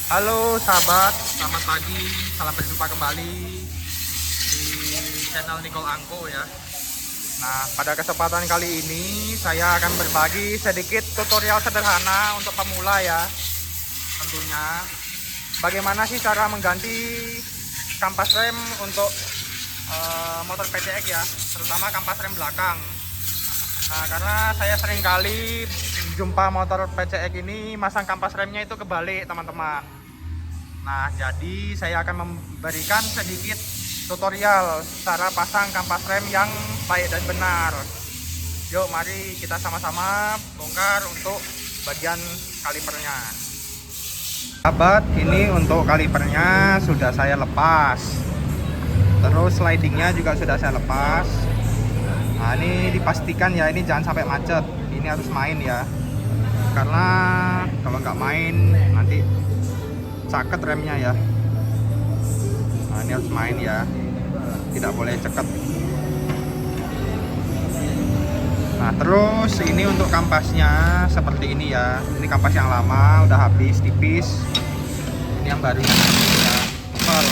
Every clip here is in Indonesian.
Halo sahabat, selamat pagi, salam berjumpa kembali di channel Nicole Angko ya. Nah, pada kesempatan kali ini saya akan berbagi sedikit tutorial sederhana untuk pemula ya. Tentunya, bagaimana sih cara mengganti kampas rem untuk motor PCX ya, terutama kampas rem belakang. Nah, karena saya sering kali jumpa motor PCX ini masang kampas remnya itu kebalik teman-teman. Nah, jadi saya akan memberikan sedikit tutorial cara pasang kampas rem yang baik dan benar. Yuk, mari kita sama-sama bongkar untuk bagian kalipernya. Sahabat, ini untuk kalipernya sudah saya lepas. Terus slidingnya juga sudah saya lepas. Nah, ini dipastikan ya, ini jangan sampai macet. Ini harus main ya. Karena kalau nggak main nanti caket remnya ya. Nah, ini harus main ya, tidak boleh ceket. Nah, terus ini untuk kampasnya seperti ini ya. Ini kampas yang lama udah habis tipis. Ini yang barunya ya, tebal.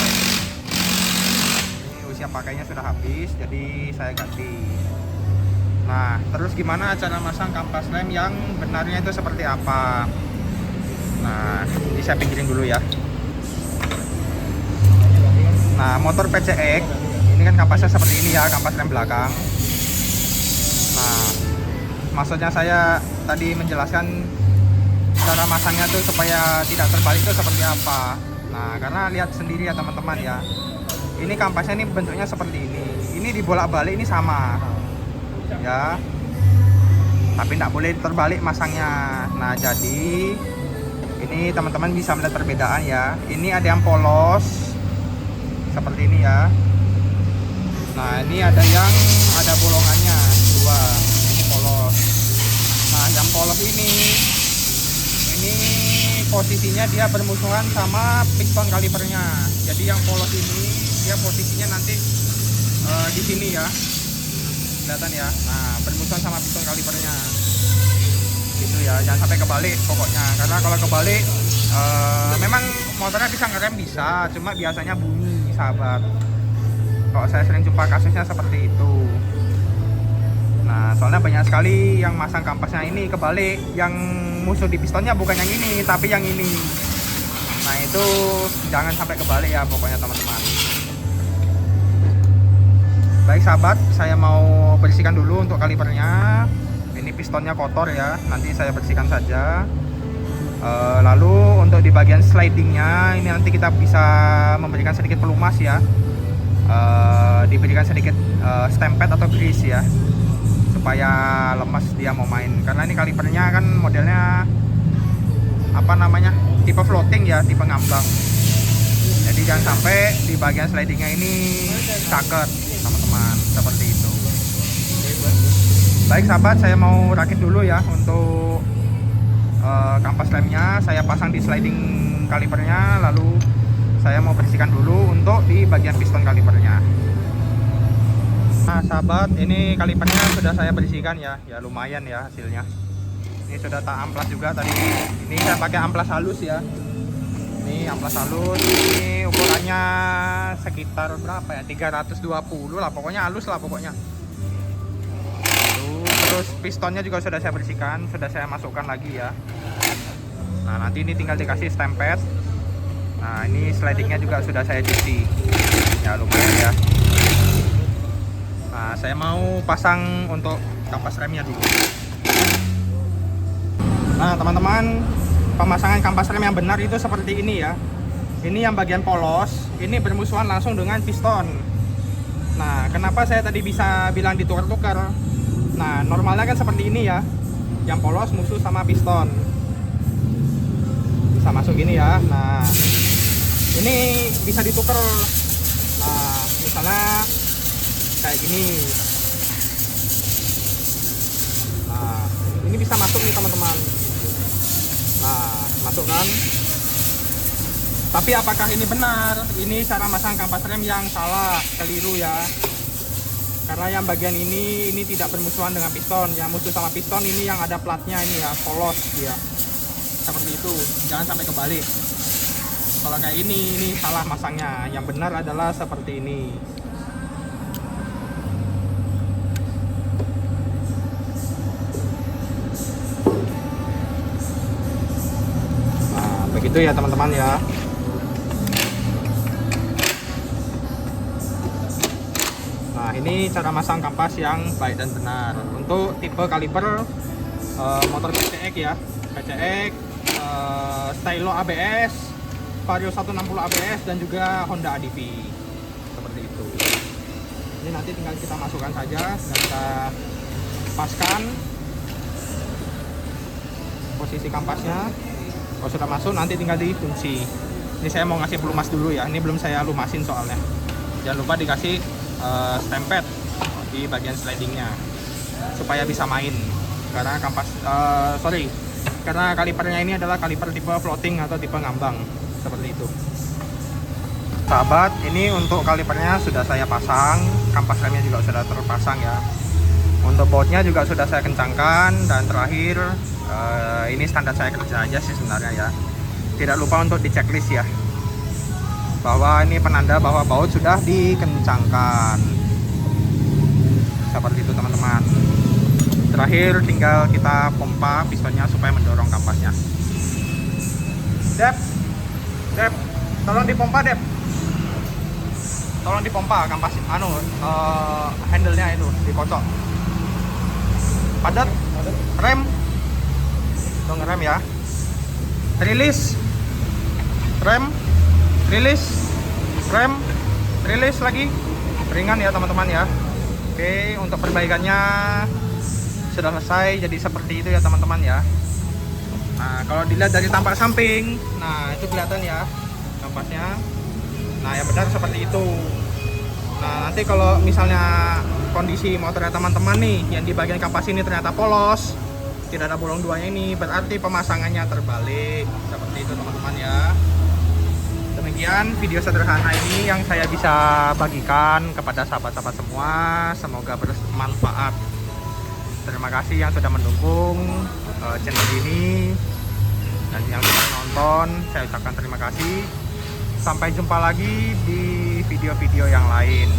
Ini usia pakainya sudah habis, jadi saya ganti. Nah, terus gimana cara masang kampas rem yang benarnya itu seperti apa? Nah, ini saya pinggirin dulu ya. Nah, motor PCX ini kan kampasnya seperti ini ya, kampas rem belakang. Nah, maksudnya saya tadi menjelaskan cara masangnya tuh supaya tidak terbalik itu seperti apa. Nah, karena lihat sendiri ya teman-teman ya. Ini kampasnya ini bentuknya seperti ini. Ini dibolak-balik ini sama. Ya. Tapi tidak boleh terbalik masangnya. Nah, jadi ini teman-teman bisa melihat perbedaan ya. Ini ada yang polos seperti ini ya. Nah, ini ada yang ada bolongannya dua. Ini polos. Nah, yang polos ini posisinya dia bermusuhan sama piston kalipernya. Jadi yang polos ini dia posisinya nanti di sini ya. Kelihatan ya. Nah, bermusuhan sama piston kalipernya. Gitu ya, jangan sampai kebalik pokoknya. Karena kalau kebalik memang motornya bisa ngerem bisa, cuma biasanya bunyi sahabat. Kalau saya sering jumpa kasusnya seperti itu. Nah, soalnya banyak sekali yang masang kampasnya ini kebalik. Yang musuh di pistonnya bukan yang ini, tapi yang ini. Nah, itu jangan sampai kebalik ya pokoknya teman-teman. Baik sahabat, saya mau bersihkan dulu untuk kalipernya. Ini pistonnya kotor ya, nanti saya bersihkan saja. Lalu untuk di bagian slidingnya ini nanti kita bisa memberikan sedikit pelumas ya. Diberikan sedikit stempet atau grease ya, supaya lemas dia mau main. Karena ini kalipernya kan modelnya apa namanya, tipe floating ya, tipe ngambang. Jadi jangan sampai di bagian slidingnya ini caket teman-teman, seperti itu. Baik sahabat, saya mau rakit dulu ya untuk kampas remnya. Saya pasang di sliding kalipernya, lalu saya mau bersihkan dulu untuk di bagian piston kalipernya. Nah sahabat, ini kalipernya sudah saya bersihkan ya, ya lumayan ya hasilnya. Ini sudah tak amplas juga tadi. Ini saya pakai amplas halus ya. Ini amplas halus, ini ukurannya sekitar berapa ya, 320 lah, pokoknya halus lah pokoknya. Terus pistonnya juga sudah saya bersihkan, sudah saya masukkan lagi ya. Nah, nanti ini tinggal dikasih stempet. Nah, ini slidingnya juga sudah saya cuci. Ya lumayan ya. Nah, saya mau pasang untuk kampas remnya dulu. Nah, teman-teman, pemasangan kampas rem yang benar itu seperti ini ya. Ini yang bagian polos, ini bermusuhan langsung dengan piston. Nah, kenapa saya tadi bisa bilang ditukar-tukar? Nah, normalnya kan seperti ini ya. Yang polos musuh sama piston. Bisa masuk gini ya. Nah, ini bisa ditukar. Nah, misalnya kayak gini. Nah, ini bisa masuk nih teman-teman. Nah, masuk kan? Tapi apakah ini benar? Ini cara masang kampas rem yang salah, keliru ya. Karena yang bagian ini tidak bermusuhan dengan piston. Yang musuh sama piston ini yang ada platnya ini ya, polos dia. Seperti itu, jangan sampai kebalik. Kalau kayak ini salah masangnya. Yang benar adalah seperti ini. Nah, begitu ya teman-teman ya. Nah, ini cara masang kampas yang baik dan benar. Untuk tipe kaliper motor PCX ya. PCX, Stylo ABS, Vario 160 ABS, dan juga Honda ADV. Seperti itu. Ini nanti tinggal kita masukkan saja dan kita paskan posisi kampasnya. Kalau sudah masuk nanti tinggal dikunci. Ini saya mau ngasih pelumas dulu ya. Ini belum saya lumasin soalnya. Jangan lupa dikasih stempet di bagian slidingnya supaya bisa main. Karena kampas karena kalipernya ini adalah kaliper tipe floating atau tipe ngambang, seperti itu. Sahabat, ini untuk kalipernya sudah saya pasang, kampas remnya juga sudah terpasang ya. Untuk bautnya juga sudah saya kencangkan, dan terakhir ini standar saya kerja aja sih sebenarnya ya. Tidak lupa untuk di checklist ya, bahwa ini penanda bahwa baut sudah dikencangkan. Seperti itu teman-teman. Terakhir tinggal kita pompa pistonnya supaya mendorong kampasnya. Dep, tolong dipompa Dep. Tolong dipompa kampas handle-nya itu dikocok. Padat. Rem. Dong rem ya. Rilis. Rem. Rilis. Rem. Rilis lagi. Ringan ya teman-teman ya. Oke, untuk perbaikannya sudah selesai, jadi seperti itu ya teman-teman ya. Nah, kalau dilihat dari tampak samping, nah itu kelihatan ya kampasnya. Nah, yang benar seperti itu. Nah, nanti kalau misalnya kondisi motornya teman-teman nih yang di bagian kampas ini ternyata polos, tidak ada bolong duanya, ini berarti pemasangannya terbalik. Seperti itu teman-teman ya. Demikian video sederhana ini yang saya bisa bagikan kepada sahabat-sahabat semua. Semoga bermanfaat. Terima kasih yang sudah mendukung channel ini, dan yang sudah nonton saya ucapkan terima kasih. Sampai jumpa lagi di video-video yang lain.